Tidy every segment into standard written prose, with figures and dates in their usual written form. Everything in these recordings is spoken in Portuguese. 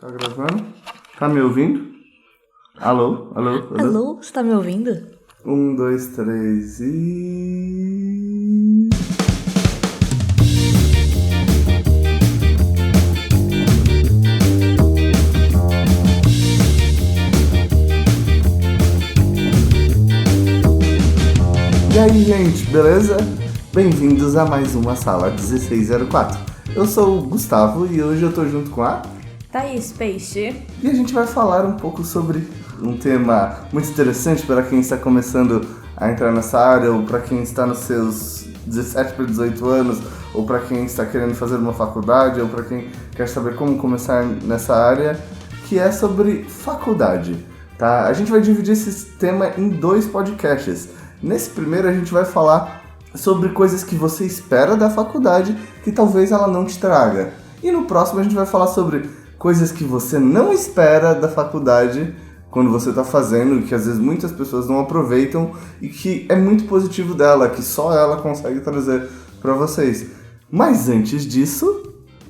Tá gravando? Tá me ouvindo? Alô? Alô? Alô? Alô, você tá me ouvindo? 1, 2, 3 e... E aí, gente, beleza? Bem-vindos a mais uma Sala 1604. Eu sou o Gustavo e hoje eu tô junto com a... Thaís Peixe. E a gente vai falar um pouco sobre um tema muito interessante para quem está começando a entrar nessa área, ou para quem está nos seus 17 para 18 anos, ou para quem está querendo fazer uma faculdade, ou para quem quer saber como começar nessa área, que é sobre faculdade, tá? A gente vai dividir esse tema em 2 podcasts. Nesse primeiro a gente vai falar sobre coisas que você espera da faculdade que talvez ela não te traga. E no próximo a gente vai falar sobre coisas que você não espera da faculdade quando você está fazendo, que às vezes muitas pessoas não aproveitam e que é muito positivo dela, que só ela consegue trazer para vocês. Mas antes disso,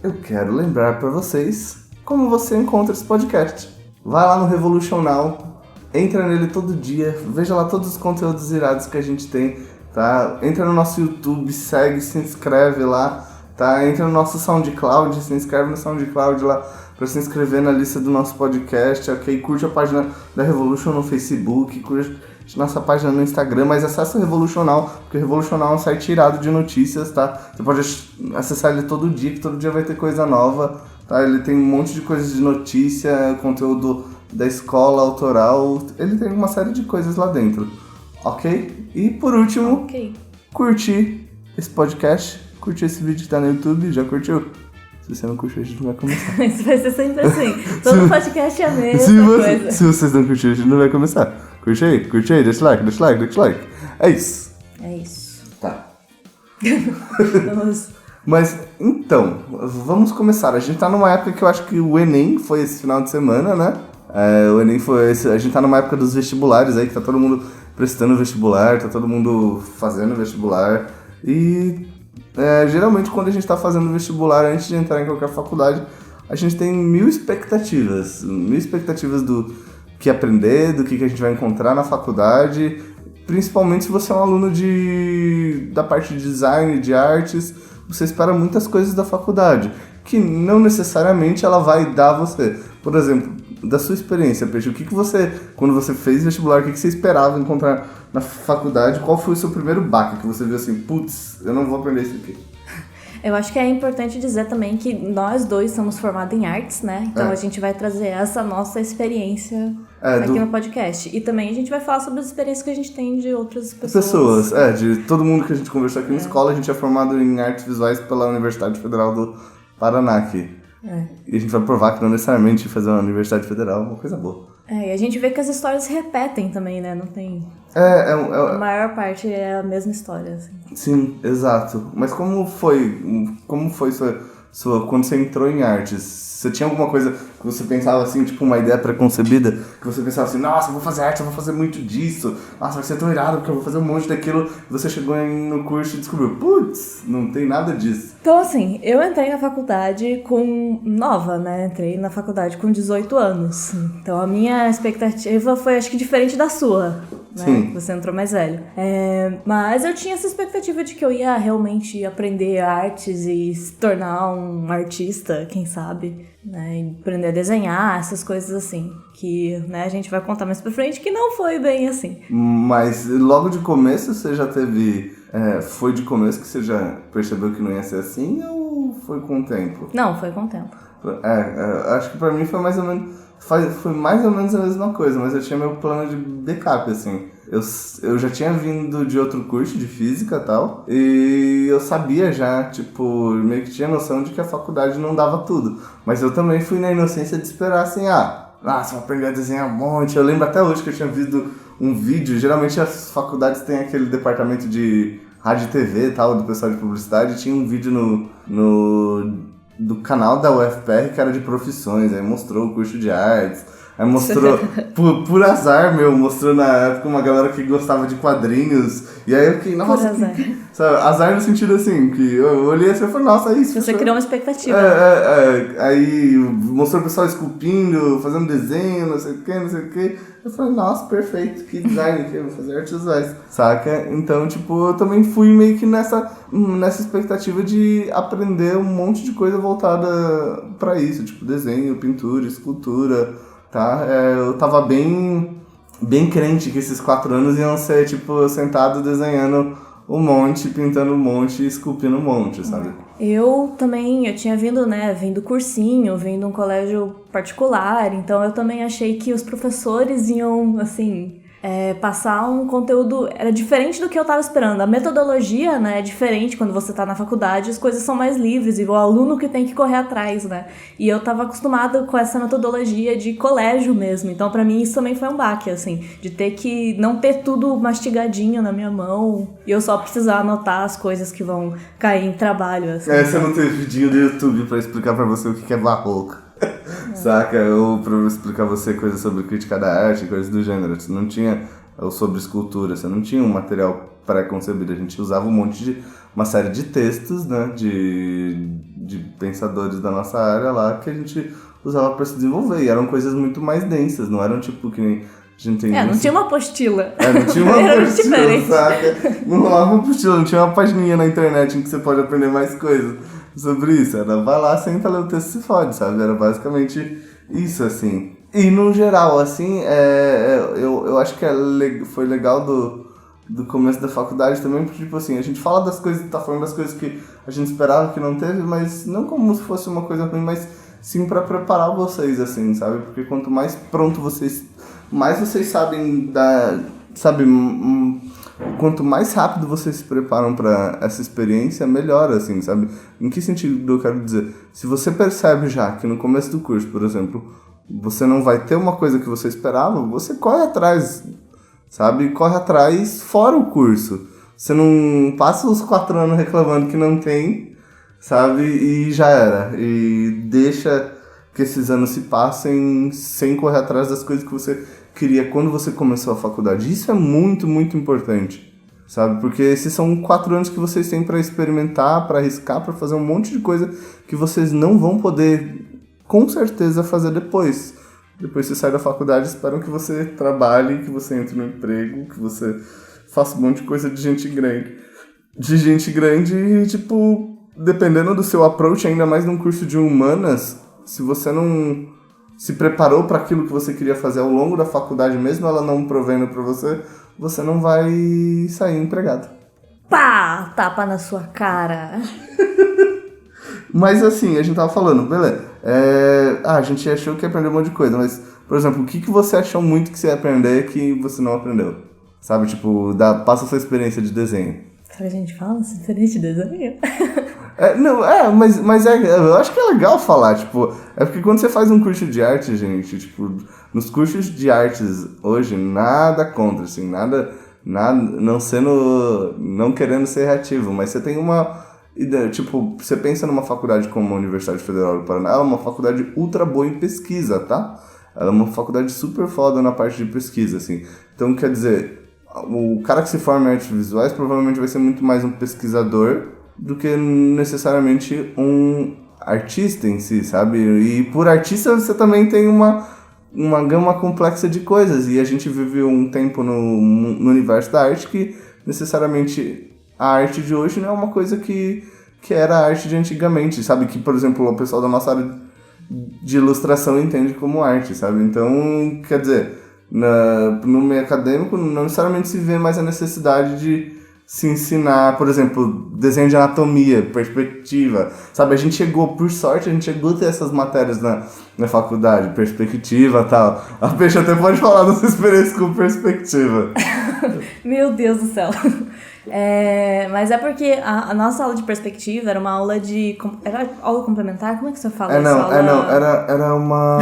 eu quero lembrar para vocês como você encontra esse podcast. Vai lá no Revolution Now, entra nele todo dia, veja lá todos os conteúdos irados que a gente tem, tá? Entra no nosso YouTube, segue, se inscreve lá, tá? Entra no nosso SoundCloud, se inscreve no SoundCloud lá para se inscrever na lista do nosso podcast, ok? Curte a página da Revolution no Facebook, curte nossa página no Instagram, mas acessa o Revolution Now, porque o Revolution Now é um site irado de notícias, tá? Você pode acessar ele todo dia, que todo dia vai ter coisa nova, tá? Ele tem um monte de coisas de notícia, conteúdo da escola autoral, ele tem uma série de coisas lá dentro, ok? E por último, curtir esse podcast, curtir esse vídeo que tá no YouTube, já curtiu? Se você não curtiu, a gente não vai começar. Isso vai ser sempre assim. Todo podcast é a mesma coisa. Se vocês não curtirem, a gente não vai começar. Curte aí, deixa like. É isso. É isso. Tá. Vamos. Mas, então, vamos começar. A gente tá numa época que eu acho que o Enem foi esse final de semana, né? O Enem foi esse... A gente tá numa época dos vestibulares aí, que tá todo mundo prestando vestibular, tá todo mundo fazendo vestibular. E... geralmente quando a gente está fazendo vestibular antes de entrar em qualquer faculdade, a gente tem 1000 expectativas do que aprender, do que a gente vai encontrar na faculdade, principalmente se você é um aluno da parte de design, de artes, você espera muitas coisas da faculdade, que não necessariamente ela vai dar a você. Por exemplo, da sua experiência, Peixe, o que você, quando você fez vestibular, o que você esperava encontrar na faculdade? Qual foi o seu primeiro baque que você viu assim, putz, eu não vou aprender isso aqui? Eu acho que é importante dizer também que nós dois somos formados em artes, né? Então a gente vai trazer essa nossa experiência aqui no podcast. E também a gente vai falar sobre as experiências que a gente tem de outras pessoas. De todo mundo que a gente conversou aqui na escola, a gente é formado em artes visuais pela Universidade Federal do Paraná aqui. E a gente vai provar que não necessariamente fazer uma universidade federal é uma coisa boa. E a gente vê que as histórias se repetem também, né? Não tem... A maior parte é a mesma história, assim. Sim, exato. Mas como foi sua quando você entrou em artes? Você tinha alguma coisa que você pensava assim, tipo uma ideia preconcebida? Que você pensava assim, nossa, eu vou fazer arte, eu vou fazer muito disso. Nossa, vai ser tão irado porque eu vou fazer um monte daquilo. E você chegou no curso e descobriu, putz, não tem nada disso. Então, assim, eu entrei na faculdade nova, né? Entrei na faculdade com 18 anos. Então, a minha expectativa foi, acho que, diferente da sua, né? Sim. Você entrou mais velho. Mas eu tinha essa expectativa de que eu ia realmente aprender artes e se tornar um artista, quem sabe, né? E aprender a desenhar, essas coisas assim. Que, né, a gente vai contar mais pra frente que não foi bem assim. Mas logo de começo você já teve... foi de começo que você já percebeu que não ia ser assim ou foi com o tempo? Não, foi com o tempo. Acho que pra mim foi mais ou menos a mesma coisa, mas eu tinha meu plano de backup, assim. Eu já tinha vindo de outro curso de física e tal, e eu sabia já, tipo, meio que tinha noção de que a faculdade não dava tudo. Mas eu também fui na inocência de esperar assim, você vai aprender a desenhar um monte. Eu lembro até hoje que eu tinha visto um vídeo, geralmente as faculdades têm aquele departamento de rádio e TV e tal, do pessoal de publicidade, tinha um vídeo do canal da UFPR que era de profissões, aí mostrou o curso de artes, Aí mostrou, por azar, mostrou na época uma galera que gostava de quadrinhos. E aí eu fiquei, nossa. Por azar. Sabe, azar no sentido assim, que eu olhei assim e falei, nossa, é isso. Você criou uma expectativa. Aí mostrou o pessoal esculpindo, fazendo desenho, não sei o que. Eu falei, nossa, perfeito, que design que eu vou fazer artes visuais, saca? Então, tipo, eu também fui meio que nessa expectativa de aprender um monte de coisa voltada pra isso, tipo desenho, pintura, escultura, tá? Eu tava bem crente que esses 4 anos iam ser, tipo, sentado desenhando um monte, pintando um monte, esculpindo um monte, sabe? Eu tinha vindo cursinho, vindo um colégio particular, então eu também achei que os professores iam, assim, passar um conteúdo, era diferente do que eu tava esperando. A metodologia, né, é diferente quando você tá na faculdade, as coisas são mais livres, e o aluno que tem que correr atrás, né? E eu tava acostumada com essa metodologia de colégio mesmo, então pra mim isso também foi um baque, assim, de ter que não ter tudo mastigadinho na minha mão, e eu só precisar anotar as coisas que vão cair em trabalho, assim. Você não teve vídeo do YouTube pra explicar pra você o que é barroco. Saca? Ou pra explicar você coisas sobre crítica da arte, coisas do gênero. Você não tinha, ou sobre escultura, você não tinha um material pré-concebido. A gente usava uma série de textos, né, de pensadores da nossa área lá, que a gente usava pra se desenvolver. E eram coisas muito mais densas, não eram tipo que nem a gente tem. Não tinha uma apostila. Não tinha uma Era apostila, diferente. saca? Não rolava uma apostila, não tinha uma pagininha na internet em que você pode aprender mais coisas sobre isso. Era, vai lá, senta, lê o texto e se fode, sabe? Era basicamente isso, assim. E, no geral, assim, eu acho que foi legal do começo da faculdade também, porque, tipo assim, a gente fala das coisas, tá falando das coisas que a gente esperava que não teve, mas não como se fosse uma coisa ruim, mas sim pra preparar vocês, assim, sabe? Porque quanto mais pronto mais vocês sabem quanto mais rápido vocês se preparam para essa experiência, melhor, assim, sabe? Em que sentido eu quero dizer? Se você percebe já que no começo do curso, por exemplo, você não vai ter uma coisa que você esperava, você corre atrás, sabe? Corre atrás fora o curso. Você não passa os 4 anos reclamando que não tem, sabe? E já era. E deixa que esses anos se passem sem correr atrás das coisas que você queria quando você começou a faculdade. Isso é muito, muito importante, sabe? Porque esses são 4 anos que vocês têm para experimentar, para arriscar, para fazer um monte de coisa que vocês não vão poder, com certeza, fazer depois. Depois você sai da faculdade, esperam que você trabalhe, que você entre no emprego, que você faça um monte de coisa de gente grande. De gente grande e, tipo, dependendo do seu approach, ainda mais num curso de humanas, se você não se preparou para aquilo que você queria fazer ao longo da faculdade, mesmo ela não provendo para você, você não vai sair empregado. Pá! Tapa na sua cara. Mas assim, a gente tava falando, beleza. A gente achou que ia aprender um monte de coisa, mas, por exemplo, o que você achou muito que você ia aprender que você não aprendeu? Sabe, tipo, passa a sua experiência de desenho. A gente fala diferente de desenho. Mas eu acho que é legal falar, tipo, é porque quando você faz um curso de arte, gente, tipo, nos cursos de artes hoje, nada contra, assim, nada, não querendo ser reativo, mas você tem uma ideia, tipo, você pensa numa faculdade como a Universidade Federal do Paraná, ela é uma faculdade ultra boa em pesquisa, tá? Ela é uma faculdade super foda na parte de pesquisa, assim, então quer dizer, o cara que se forma em artes visuais provavelmente vai ser muito mais um pesquisador do que necessariamente um artista em si, sabe? E por artista você também tem uma gama complexa de coisas, e a gente vive um tempo no universo da arte que necessariamente a arte de hoje não é uma coisa que era a arte de antigamente, sabe? Que, por exemplo, o pessoal da nossa área de ilustração entende como arte, sabe? Então, quer dizer, no meio acadêmico não necessariamente se vê mais a necessidade de se ensinar, por exemplo, desenho de anatomia, perspectiva, sabe? Por sorte, a gente chegou a ter essas matérias na faculdade, perspectiva e tal. A Peixe até pode falar da sua experiência com perspectiva. Meu Deus do céu. Mas é porque a nossa aula de perspectiva era uma aula de... Era aula complementar? Como é que você fala isso? Era uma...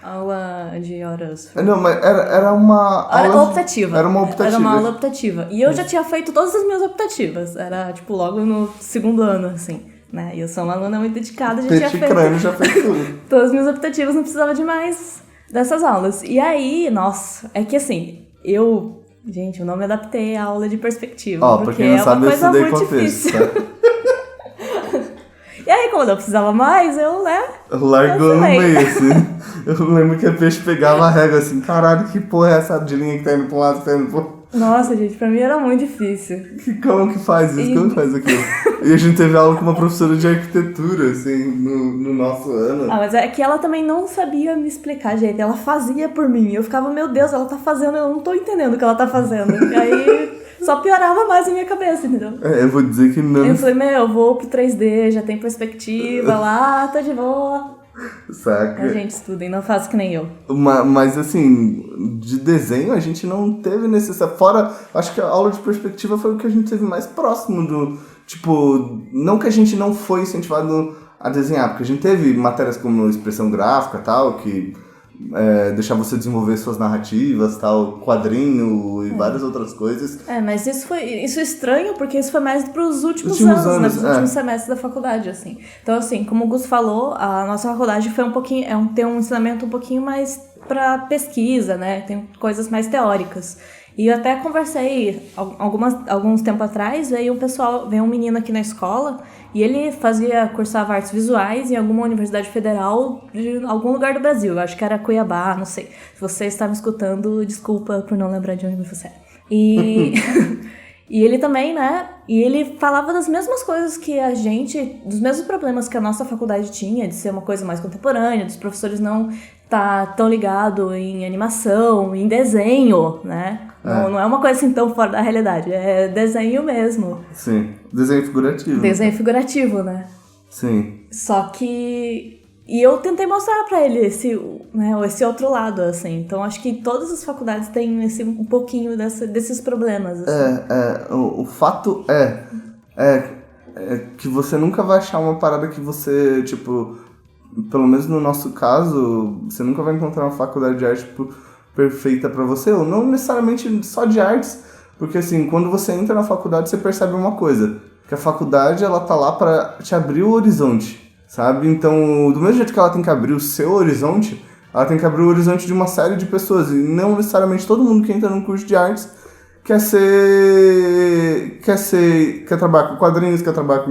aula de horas... Mas era uma aula... optativa. Era uma optativa. Era uma aula optativa. E eu já tinha feito todas as minhas optativas. Era, tipo, logo no 2º ano, assim, né? E eu sou uma aluna muito dedicada, já tinha feito... crânio já fez tudo. Todas as minhas optativas, não precisava de mais dessas aulas. E aí, nossa, é que assim, gente, eu não me adaptei à aula de perspectiva. Ó, pra quem não sabe, eu estudei contexto, tá? E aí, como eu não precisava mais, eu, né? Largou no meio, assim. Eu lembro que a peixe pegava a régua assim, caralho, que porra é essa de linha que tá indo pra um lado, que tá indo pro outro? Nossa, gente, pra mim era muito difícil. Como que faz isso? Como que faz aquilo? E a gente teve aula com uma professora de arquitetura, assim, no nosso ano. Ah, mas é que ela também não sabia me explicar, gente. Ela fazia por mim. Eu ficava, meu Deus, ela tá fazendo, eu não tô entendendo o que ela tá fazendo. E aí só piorava mais a minha cabeça, entendeu? Eu vou dizer que não. Eu falei, eu vou pro 3D, já tem perspectiva lá, tô de boa. Saca? A gente estuda e não faz que nem eu. Mas assim, de desenho a gente não teve necessidade. Fora, acho que a aula de perspectiva foi o que a gente teve mais próximo do. Tipo, não que a gente não foi incentivado a desenhar, porque a gente teve matérias como expressão gráfica e tal, que deixar você desenvolver suas narrativas, tal, quadrinho e várias outras coisas. Mas isso é estranho, porque isso foi mais pros últimos anos, né? Pros últimos semestres da faculdade, assim. Então, assim, como o Gus falou, a nossa faculdade foi um pouquinho, tem um ensinamento um pouquinho mais pra pesquisa, né? Tem coisas mais teóricas. E eu até conversei alguns tempo atrás, veio um menino aqui na escola e ele cursava artes visuais em alguma universidade federal de algum lugar do Brasil. Eu acho que era Cuiabá, não sei. Se você está me escutando, desculpa por não lembrar de onde você é. E ele também, né? E ele falava das mesmas coisas que a gente, dos mesmos problemas que a nossa faculdade tinha, de ser uma coisa mais contemporânea, dos professores não tá tão ligado em animação, em desenho, né? Não é uma coisa assim tão fora da realidade, é desenho mesmo. Sim, desenho figurativo. Desenho figurativo, né? Sim. Só que... E eu tentei mostrar pra ele esse outro lado, assim. Então, acho que todas as faculdades têm um pouquinho desses problemas, assim. O fato é que você nunca vai achar uma parada que você, tipo... Pelo menos no nosso caso, você nunca vai encontrar uma faculdade de arte, tipo, perfeita pra você. Ou não necessariamente só de artes. Porque, assim, quando você entra na faculdade, você percebe uma coisa. Que a faculdade, ela tá lá pra te abrir o horizonte. Sabe? Então, do mesmo jeito que ela tem que abrir o seu horizonte, ela tem que abrir o horizonte de uma série de pessoas. E não necessariamente todo mundo que entra num curso de artes quer trabalhar com quadrinhos, quer trabalhar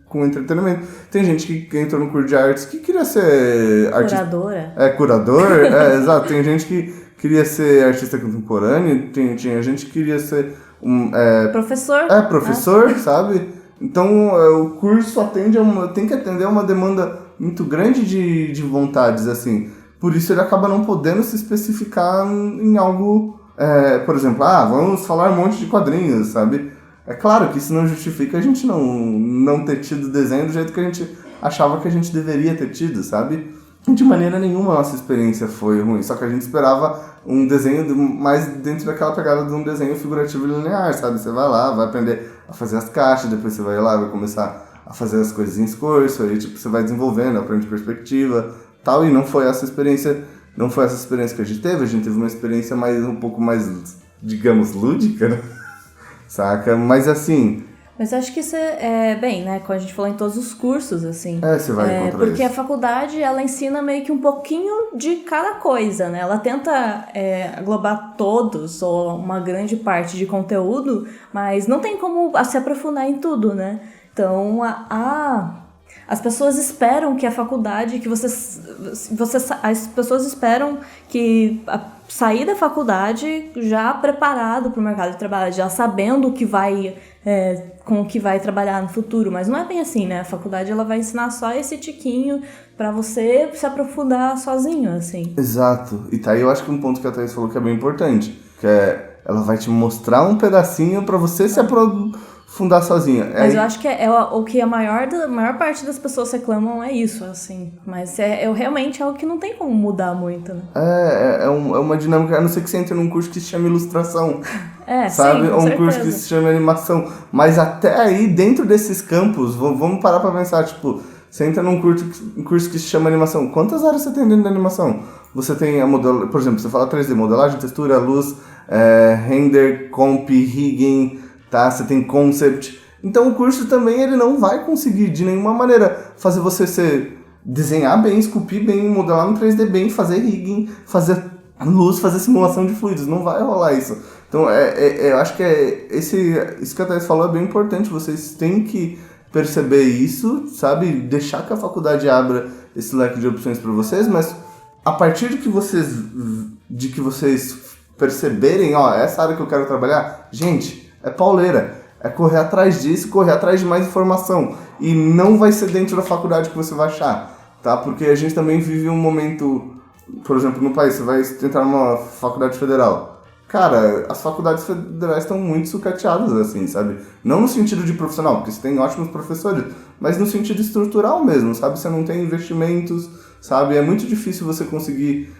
com entretenimento. Tem gente que entrou no curso de artes que queria ser artista. Curadora. Curador, exato. Tem gente que queria ser artista contemporâneo, tinha gente que queria ser professor. Professor, sabe? Então, o curso tem que atender a uma demanda muito grande de vontades, assim. Por isso, ele acaba não podendo se especificar em algo... por exemplo, vamos falar um monte de quadrinhos, sabe? É claro que isso não justifica a gente não ter tido desenho do jeito que a gente achava que a gente deveria ter tido, sabe? De maneira nenhuma a nossa experiência foi ruim, só que a gente esperava um desenho mais dentro daquela pegada de um desenho figurativo linear, sabe? Você vai lá, vai aprender a fazer as caixas, depois você vai lá, vai começar a fazer as coisas em escorço, aí tipo, você vai desenvolvendo, aprende perspectiva, tal, e não foi essa experiência que a gente teve uma experiência um pouco mais, digamos, lúdica, né? Saca? Mas assim... Mas acho que isso bem, né? Como a gente falou em todos os cursos, assim. Você vai encontrar porque isso. A faculdade, ela ensina meio que um pouquinho de cada coisa, né? Ela tenta englobar todos, ou uma grande parte de conteúdo, mas não tem como se aprofundar em tudo, né? Então, as pessoas esperam que a faculdade, as pessoas esperam que sair da faculdade já preparado para o mercado de trabalho, já sabendo com o que vai trabalhar no futuro, mas não é bem assim, né? A faculdade, ela vai ensinar só esse tiquinho para você se aprofundar sozinho, assim. Exato. E tá aí, eu acho que um ponto que a Thaís falou que é bem importante, que ela vai te mostrar um pedacinho para você se aprofundar sozinha. Mas eu acho que o que a maior parte das pessoas reclamam é isso, assim. Mas realmente é algo que não tem como mudar muito, né? É uma dinâmica, a não ser que você entre num curso que se chama ilustração. Sabe? Sim, com Ou um certeza. curso que se chama animação. Mas até aí, dentro desses campos, vamos parar pra pensar, tipo, você entra num curso que se chama animação. Quantas áreas você tem dentro da animação? Você tem por exemplo, você fala 3D, modelagem, textura, luz, render, comp, rigging, tá? Você tem concept. Então o curso também, ele não vai conseguir de nenhuma maneira fazer você ser desenhar bem, esculpir bem, modelar no 3D bem, fazer rigging, fazer luz, fazer simulação de fluidos. Não vai rolar isso. Então, eu acho que isso que a Thais falou é bem importante. Vocês têm que perceber isso, sabe? Deixar que a faculdade abra esse leque de opções para vocês, mas a partir de que vocês perceberem, essa área que eu quero trabalhar, gente, é pauleira. É correr atrás disso, correr atrás de mais informação. E não vai ser dentro da faculdade que você vai achar, tá? Porque a gente também vive um momento, por exemplo, no país, você vai entrar numa faculdade federal. Cara, as faculdades federais estão muito sucateadas, assim, sabe? Não no sentido de profissional, porque você tem ótimos professores, mas no sentido estrutural mesmo, sabe? Você não tem investimentos, sabe? É muito difícil você conseguir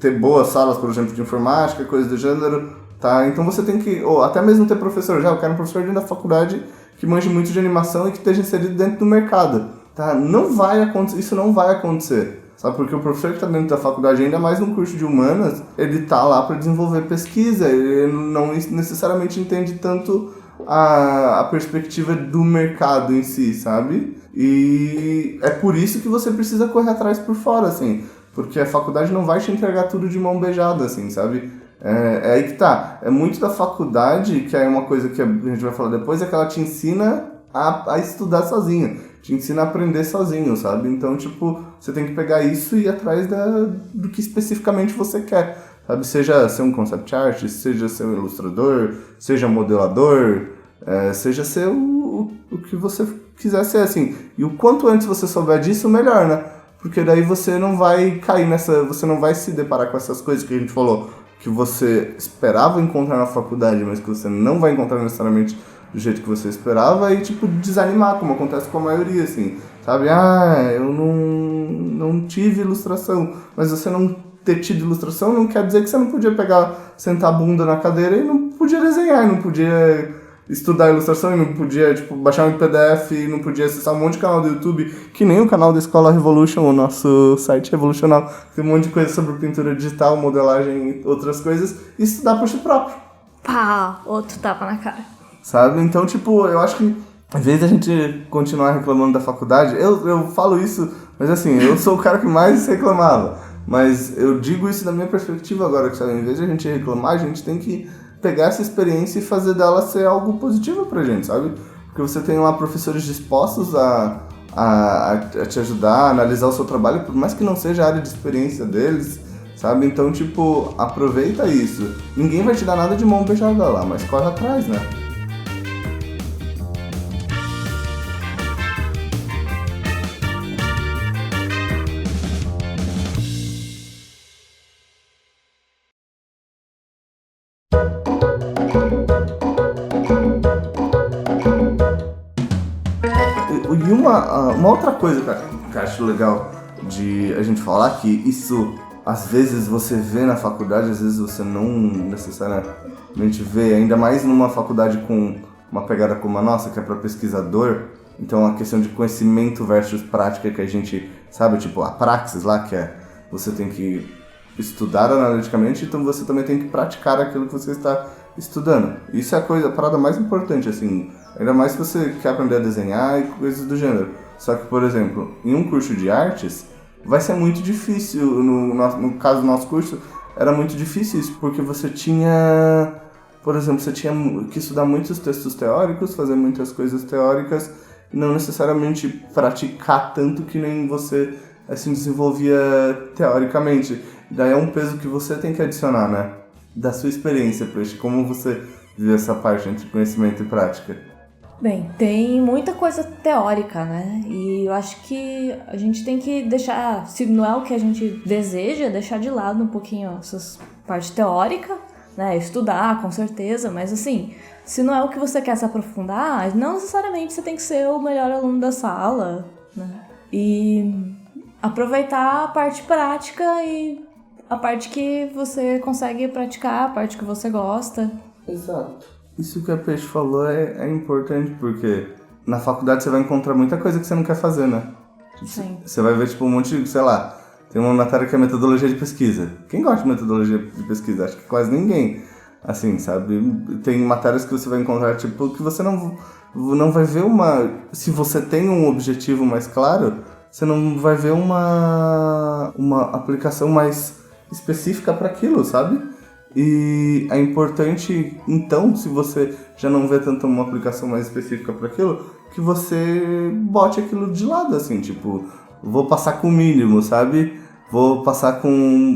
ter boas salas, por exemplo, de informática, coisas do gênero, tá? Então você tem que, ou até mesmo ter professor, eu quero um professor dentro da faculdade que manje muito de animação e que esteja inserido dentro do mercado, tá? Não vai acontecer, isso não vai acontecer, sabe? Porque o professor que está dentro da faculdade, ainda mais num curso de humanas, ele tá lá para desenvolver pesquisa, ele não necessariamente entende tanto a perspectiva do mercado em si, sabe? E é por isso que você precisa correr atrás por fora, assim, porque a faculdade não vai te entregar tudo de mão beijada, assim, sabe? É aí que tá. É muito da faculdade, que é uma coisa que a gente vai falar depois, é que ela te ensina a estudar sozinho, te ensina a aprender sozinho, sabe? Então, tipo, você tem que pegar isso e ir atrás do que especificamente você quer, sabe? Seja ser um concept artist, seja ser um ilustrador, seja modelador, seja ser o que você quiser ser, assim. E o quanto antes você souber disso, melhor, né? Porque daí você não vai cair você não vai se deparar com essas coisas que a gente falou, que você esperava encontrar na faculdade, mas que você não vai encontrar necessariamente do jeito que você esperava, e, tipo, desanimar, como acontece com a maioria, assim, sabe? Eu não tive ilustração, mas você não ter tido ilustração não quer dizer que você não podia sentar a bunda na cadeira e não podia desenhar, e não podia estudar ilustração, e não podia, tipo, baixar um PDF, e não podia acessar um monte de canal do YouTube, que nem o canal da Escola Revolution, o nosso site revolucional, tem um monte de coisa sobre pintura digital, modelagem e outras coisas, e estudar por si próprio. Pá, outro tapa na cara. Sabe? Então, tipo, eu acho que, às vezes a gente continuar reclamando da faculdade, eu falo isso, mas assim, eu sou o cara que mais reclamava, mas eu digo isso da minha perspectiva agora, que, sabe, em vez de a gente reclamar, a gente tem que pegar essa experiência e fazer dela ser algo positivo pra gente, sabe? Porque você tem lá professores dispostos a te ajudar, a analisar o seu trabalho, por mais que não seja a área de experiência deles, sabe? Então, tipo, aproveita isso. Ninguém vai te dar nada de mão beijada lá, mas corre atrás, né? E uma outra coisa, cara, que eu acho legal de a gente falar, que isso às vezes você vê na faculdade, às vezes você não necessariamente vê, ainda mais numa faculdade com uma pegada como a nossa, que é para pesquisador. Então a questão de conhecimento versus prática, que a gente sabe, tipo a praxis lá, que é você tem que estudar analiticamente, então você também tem que praticar aquilo que você está estudando. Isso é a parada mais importante, assim, ainda mais se você quer aprender a desenhar e coisas do gênero. Só que, por exemplo, em um curso de artes, vai ser muito difícil, no caso do nosso curso, era muito difícil isso, porque você tinha, por exemplo, você tinha que estudar muitos textos teóricos, fazer muitas coisas teóricas, e não necessariamente praticar tanto que nem você assim desenvolvia teoricamente. Daí é um peso que você tem que adicionar, né? Da sua experiência, Peixe, como você viu essa parte entre conhecimento e prática? Bem, tem muita coisa teórica, né? E eu acho que a gente tem que deixar, se não é o que a gente deseja, deixar de lado um pouquinho essa parte teórica, né? Estudar, com certeza, mas assim, se não é o que você quer se aprofundar, não necessariamente você tem que ser o melhor aluno da sala, né? E aproveitar a parte prática e a parte que você consegue praticar, a parte que você gosta. Exato. Isso que a Peixe falou é importante, porque na faculdade você vai encontrar muita coisa que você não quer fazer, né? Sim. Você vai ver, tipo, um monte de, sei lá, tem uma matéria que é metodologia de pesquisa. Quem gosta de metodologia de pesquisa? Acho que quase ninguém. Assim, sabe? Tem matérias que você vai encontrar, tipo, que você não vai ver se você tem um objetivo mais claro, você não vai ver uma aplicação mais específica para aquilo, sabe? E é importante, então, se você já não vê tanto uma aplicação mais específica para aquilo, que você bote aquilo de lado, assim, tipo, vou passar com o mínimo, sabe? Vou passar com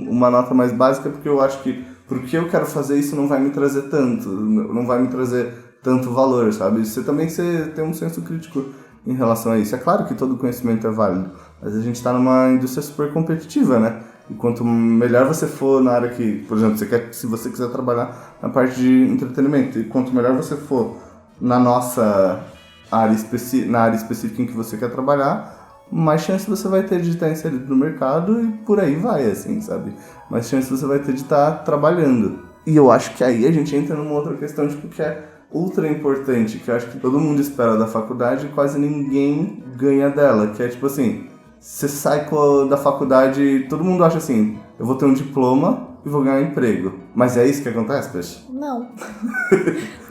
uma nota mais básica porque eu acho que porque eu quero fazer isso não vai me trazer tanto, não vai me trazer tanto valor, sabe? Você também tem um senso crítico em relação a isso. É claro que todo conhecimento é válido, mas a gente está numa indústria super competitiva, né? E quanto melhor você for na área que, por exemplo, se você quiser trabalhar na parte de entretenimento, e quanto melhor você for na nossa área específica em que você quer trabalhar, mais chance você vai ter de estar inserido no mercado e por aí vai, assim, sabe? Mais chance você vai ter de estar trabalhando. E eu acho que aí a gente entra numa outra questão, tipo, que é ultra importante, que eu acho que todo mundo espera da faculdade e quase ninguém ganha dela, que é tipo assim, você sai da faculdade, todo mundo acha assim, eu vou ter um diploma e vou ganhar um emprego. Mas é isso que acontece, Peixe? Não.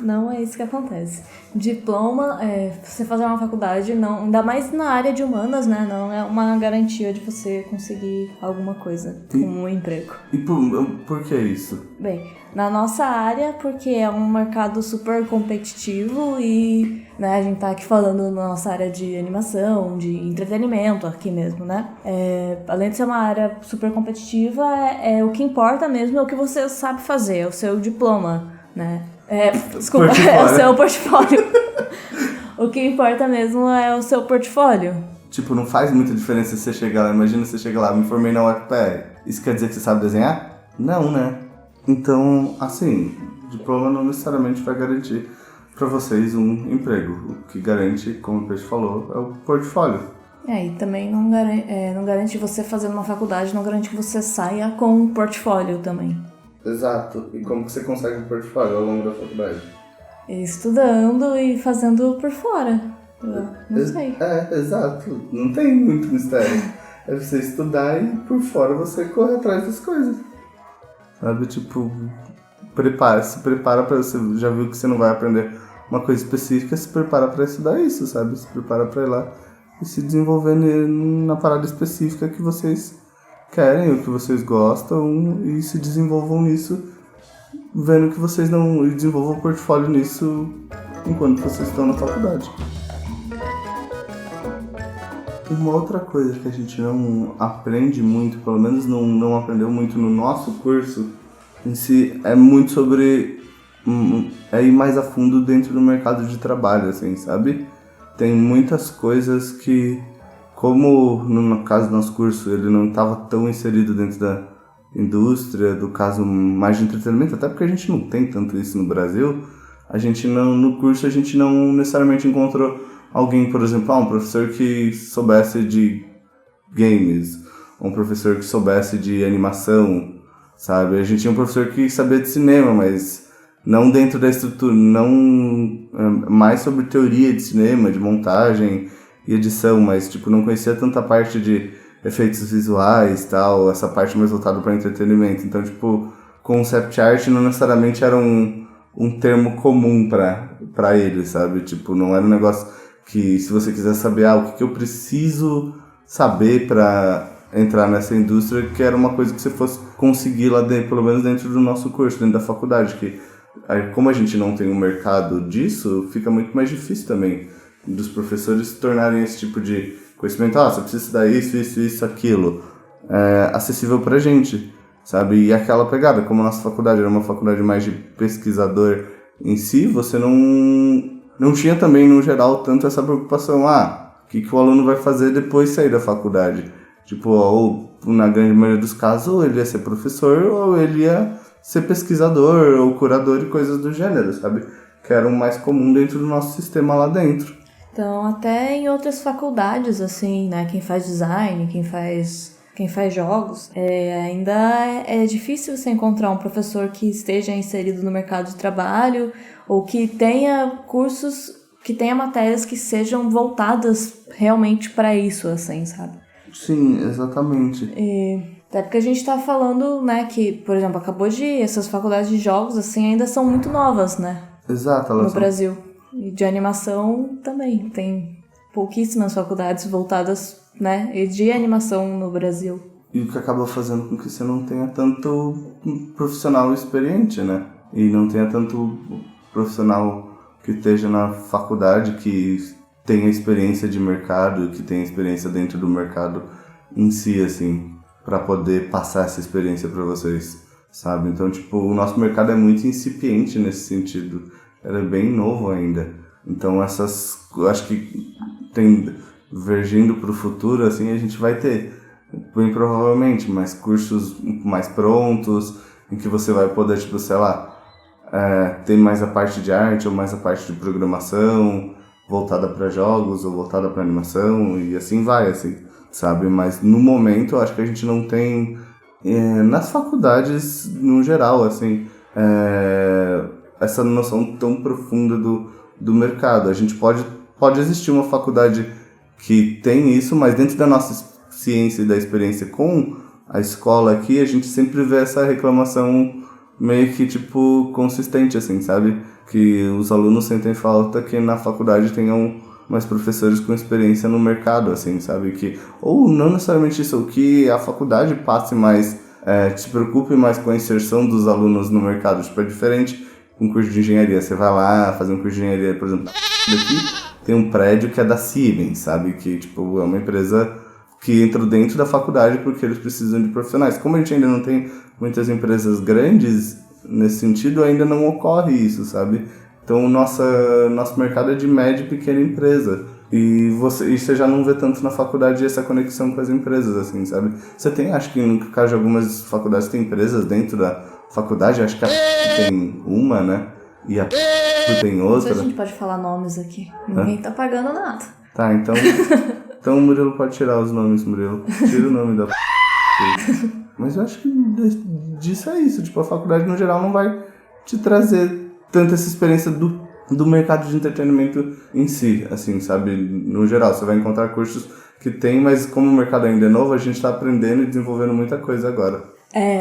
Não é isso que acontece. Diploma, você fazer uma faculdade, não, ainda mais na área de humanas, né? Não é uma garantia de você conseguir alguma coisa com um emprego. E por que isso? Bem, na nossa área, porque é um mercado super competitivo e, né, a gente tá aqui falando na nossa área de animação, de entretenimento aqui mesmo, né? Além de ser uma área super competitiva, o que importa mesmo é o que você sabe fazer, é o seu diploma, né? Desculpa, é o seu portfólio. O que importa mesmo é o seu portfólio. Tipo, não faz muita diferença se você chegar lá. Imagina você chegar lá, me formei na UFPR. Isso quer dizer que você sabe desenhar? Não, né? Então, assim, diploma não necessariamente vai garantir para vocês um emprego. O que garante, como o Peixe falou, é o portfólio. E também não garante você fazer uma faculdade, não garante que você saia com um portfólio também. Exato. E como que você consegue um portfólio ao longo da faculdade? Estudando e fazendo por fora. Não sei. Exato. Não tem muito mistério. É você estudar e por fora você correr atrás das coisas. Sabe, tipo, se prepara pra você, já viu que você não vai aprender uma coisa específica, se prepara pra estudar isso, sabe? Se prepara pra ir lá e se desenvolver na parada específica que vocês querem, o que vocês gostam e se desenvolvam nisso, vendo que vocês não desenvolvam o portfólio nisso enquanto vocês estão na faculdade. Uma outra coisa que a gente não aprende muito, pelo menos não aprendeu muito no nosso curso em si, é muito sobre ir mais a fundo dentro do mercado de trabalho, assim, sabe? Tem muitas coisas que, como no caso do nosso curso, ele não estava tão inserido dentro da indústria, do caso mais de entretenimento, até porque a gente não tem tanto isso no Brasil, no curso a gente não necessariamente encontrou alguém, por exemplo, um professor que soubesse de games, um professor que soubesse de animação, sabe? A gente tinha um professor que sabia de cinema, mas não dentro da estrutura, não mais sobre teoria de cinema, de montagem e edição, mas tipo, não conhecia tanta parte de efeitos visuais e tal, essa parte mais voltada para entretenimento. Então, tipo, concept art não necessariamente era um termo comum para ele, sabe? Tipo, não era um negócio que, se você quiser saber o que eu preciso saber para entrar nessa indústria, que era uma coisa que você fosse conseguir lá dentro, pelo menos dentro do nosso curso, dentro da faculdade, que como a gente não tem um mercado disso, fica muito mais difícil também dos professores tornarem esse tipo de conhecimento, você precisa estudar isso, aquilo, acessível pra gente, sabe? E aquela pegada, como a nossa faculdade era uma faculdade mais de pesquisador em si, você não tinha também, no geral, tanto essa preocupação, o que o aluno vai fazer depois de sair da faculdade? Tipo, ou na grande maioria dos casos, ou ele ia ser professor, ou ele ia ser pesquisador, ou curador e coisas do gênero, sabe? Que era o mais comum dentro do nosso sistema lá dentro. Então, até em outras faculdades, assim, né? Quem faz design, quem faz jogos, ainda é difícil você encontrar um professor que esteja inserido no mercado de trabalho ou que tenha cursos, que tenha matérias que sejam voltadas realmente para isso, assim, sabe? Sim, exatamente. Até porque a gente tá falando, né, que, por exemplo, essas faculdades de jogos, assim, ainda são muito novas, né? Exato. No Brasil. E de animação também. Tem pouquíssimas faculdades voltadas né, e de animação no Brasil. E o que acaba fazendo com que você não tenha tanto profissional experiente, né? E não tenha tanto profissional que esteja na faculdade, que tenha experiência de mercado, que tenha experiência dentro do mercado em si, assim, para poder passar essa experiência para vocês, sabe? Então, tipo, o nosso mercado é muito incipiente nesse sentido. Ele é bem novo ainda. Então, eu acho que vergindo para o futuro, assim, a gente vai ter, bem provavelmente, mais cursos mais prontos, em que você vai poder, tipo, sei lá, ter mais a parte de arte ou mais a parte de programação voltada para jogos ou voltada para animação, e assim vai, assim, sabe? Mas no momento eu acho que a gente não tem, nas faculdades no geral, assim, essa noção tão profunda do mercado. A gente pode existir uma faculdade que tem isso, mas dentro da nossa ciência e da experiência com a escola aqui, a gente sempre vê essa reclamação meio que, tipo, consistente, assim, sabe? Que os alunos sentem falta que na faculdade tenham mais professores com experiência no mercado, assim, sabe? Ou não necessariamente isso, ou que a faculdade passe mais, se preocupe mais com a inserção dos alunos no mercado. Tipo, é diferente um curso de engenharia. Você vai lá fazer um curso de engenharia, por exemplo, daqui tem um prédio que é da Siemens, sabe? Que, tipo, é uma empresa que entrou dentro da faculdade porque eles precisam de profissionais. Como a gente ainda não tem muitas empresas grandes, nesse sentido, ainda não ocorre isso, sabe? Então, nosso mercado é de média e pequena empresa. E você já não vê tanto na faculdade essa conexão com as empresas, assim, sabe? Você tem, acho que no caso de algumas faculdades, tem empresas dentro da faculdade, acho que a tem uma, né? E a tem outra. Não sei se a gente pode falar nomes aqui. Ninguém tá pagando nada. Tá, então o Murilo pode tirar os nomes, Murilo. Tira o nome da Mas eu acho que disso é isso. Tipo, a faculdade no geral não vai te trazer tanta essa experiência do mercado de entretenimento em si, assim, sabe? No geral, você vai encontrar cursos que tem, mas como o mercado ainda é novo, a gente tá aprendendo e desenvolvendo muita coisa agora.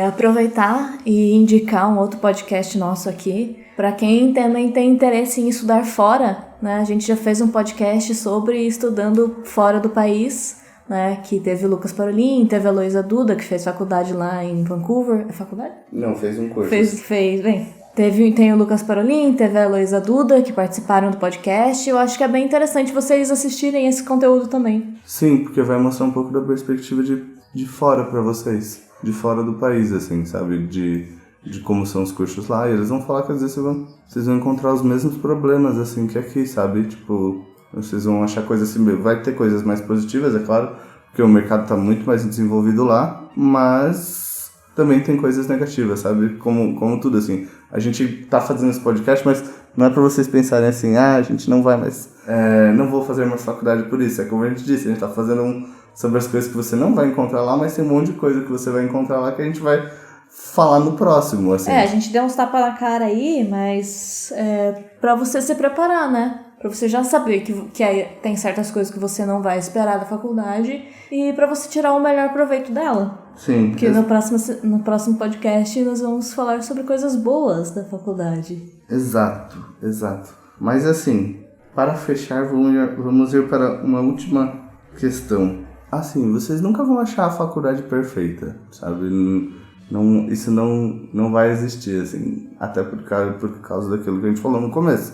Aproveitar e indicar um outro podcast nosso aqui, para quem também tem interesse em estudar fora, né? A gente já fez um podcast sobre estudando fora do país, né? Que teve o Lucas Parolin, teve a Heloísa Duda, que fez faculdade lá em Vancouver. É faculdade? Não, fez um curso. Bem. Tem o Lucas Parolin, teve a Heloísa Duda, que participaram do podcast. Eu acho que é bem interessante vocês assistirem esse conteúdo também. Sim, porque vai mostrar um pouco da perspectiva de fora para vocês. De fora do país, assim, sabe? De como são os cursos lá. E eles vão falar que às vezes vocês vão encontrar os mesmos problemas, assim, que aqui, sabe? Tipo, vocês vão achar coisas assim... Vai ter coisas mais positivas, é claro, porque o mercado tá muito mais desenvolvido lá, mas também tem coisas negativas, sabe? Como tudo, assim. A gente tá fazendo esse podcast, mas não é pra vocês pensarem assim, a gente não vai mais... não vou fazer mais faculdade por isso. É como a gente disse, a gente tá fazendo sobre as coisas que você não vai encontrar lá, mas tem um monte de coisa que você vai encontrar lá que a gente vai falar no próximo, assim. A gente deu uns tapas na cara aí, mas pra você se preparar, né? Pra você já saber que tem certas coisas que você não vai esperar da faculdade e pra você tirar o melhor proveito dela. Sim. Porque no próximo podcast nós vamos falar sobre coisas boas da faculdade. Exato. Mas assim, para fechar, vamos ir para uma última questão. Assim, vocês nunca vão achar a faculdade perfeita, sabe? Isso não vai existir, assim, até por causa daquilo que a gente falou no começo,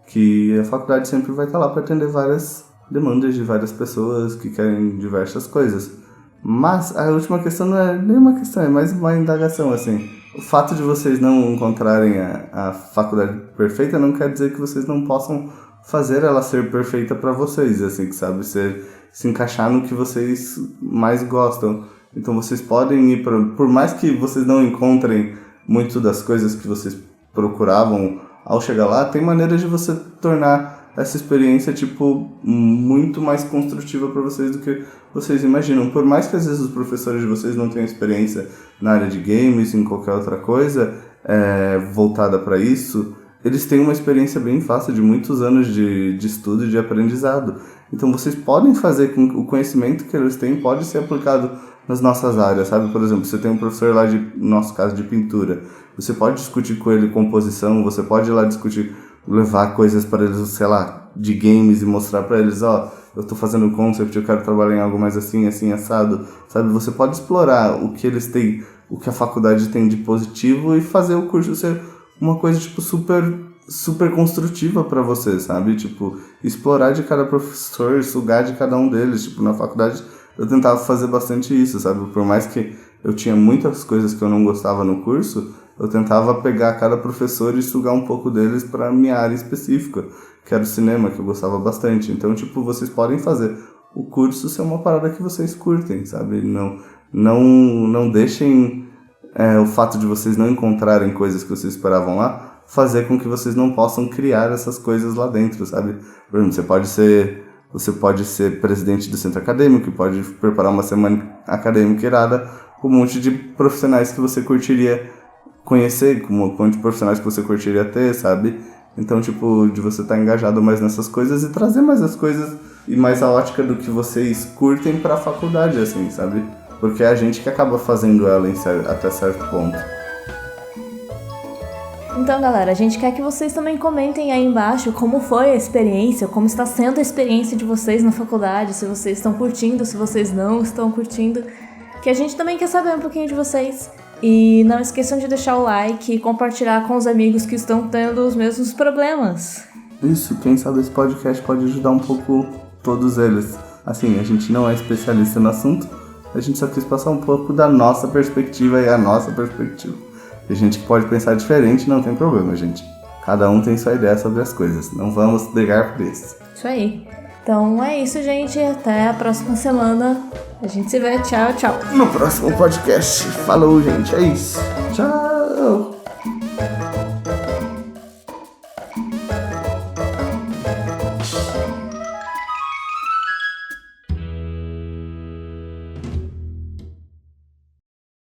que a faculdade sempre vai estar lá para atender várias demandas de várias pessoas que querem diversas coisas. Mas a última questão não é nem uma questão, é mais uma indagação, assim. O fato de vocês não encontrarem a faculdade perfeita não quer dizer que vocês não possam fazer ela ser perfeita para vocês, assim, que sabe, se encaixar no que vocês mais gostam. Então vocês podem ir por mais que vocês não encontrem muito das coisas que vocês procuravam ao chegar lá, tem maneiras de você tornar essa experiência, tipo, muito mais construtiva para vocês do que vocês imaginam. Por mais que às vezes os professores de vocês não tenham experiência na área de games, em qualquer outra coisa voltada para isso, eles têm uma experiência bem fácil de muitos anos de estudo e de aprendizado. Então vocês podem fazer com o conhecimento que eles têm pode ser aplicado nas nossas áreas, sabe? Por exemplo, você tem um professor lá no nosso caso de pintura, você pode discutir com ele composição, você pode ir lá levar coisas para eles, sei lá, de games e mostrar para eles, eu tô fazendo concept, eu quero trabalhar em algo mais assim, assim, assado, sabe? Você pode explorar o que eles têm, o que a faculdade tem de positivo e fazer o curso ser uma coisa, tipo, super construtiva pra você, sabe? Tipo, explorar de cada professor, sugar de cada um deles. Tipo, na faculdade eu tentava fazer bastante isso, sabe? Por mais que eu tinha muitas coisas que eu não gostava no curso, eu tentava pegar cada professor e sugar um pouco deles pra minha área específica, que era o cinema, que eu gostava bastante. Então, tipo, vocês podem fazer o curso ser uma parada que vocês curtem, sabe? Não deixem o fato de vocês não encontrarem coisas que vocês esperavam lá fazer com que vocês não possam criar essas coisas lá dentro, sabe? Por exemplo, você pode ser presidente do centro acadêmico, pode preparar uma semana acadêmica irada com um monte de profissionais que você curtiria conhecer, com um monte de profissionais que você curtiria ter, sabe? Então, tipo, de você estar engajado mais nessas coisas e trazer mais as coisas e mais a ótica do que vocês curtem pra faculdade, assim, sabe? Porque é a gente que acaba fazendo ela até certo ponto. Então, galera, a gente quer que vocês também comentem aí embaixo como foi a experiência, como está sendo a experiência de vocês na faculdade, se vocês estão curtindo, se vocês não estão curtindo, que a gente também quer saber um pouquinho de vocês. E não esqueçam de deixar o like e compartilhar com os amigos que estão tendo os mesmos problemas. Isso, quem sabe esse podcast pode ajudar um pouco todos eles. Assim, a gente não é especialista no assunto, a gente só quis passar um pouco da nossa perspectiva e a nossa perspectiva. A gente pode pensar diferente, não tem problema, gente. Cada um tem sua ideia sobre as coisas. Não vamos brigar por isso. Isso aí. Então é isso, gente. Até a próxima semana. A gente se vê. Tchau, tchau. No próximo podcast. Falou, gente. É isso. Tchau.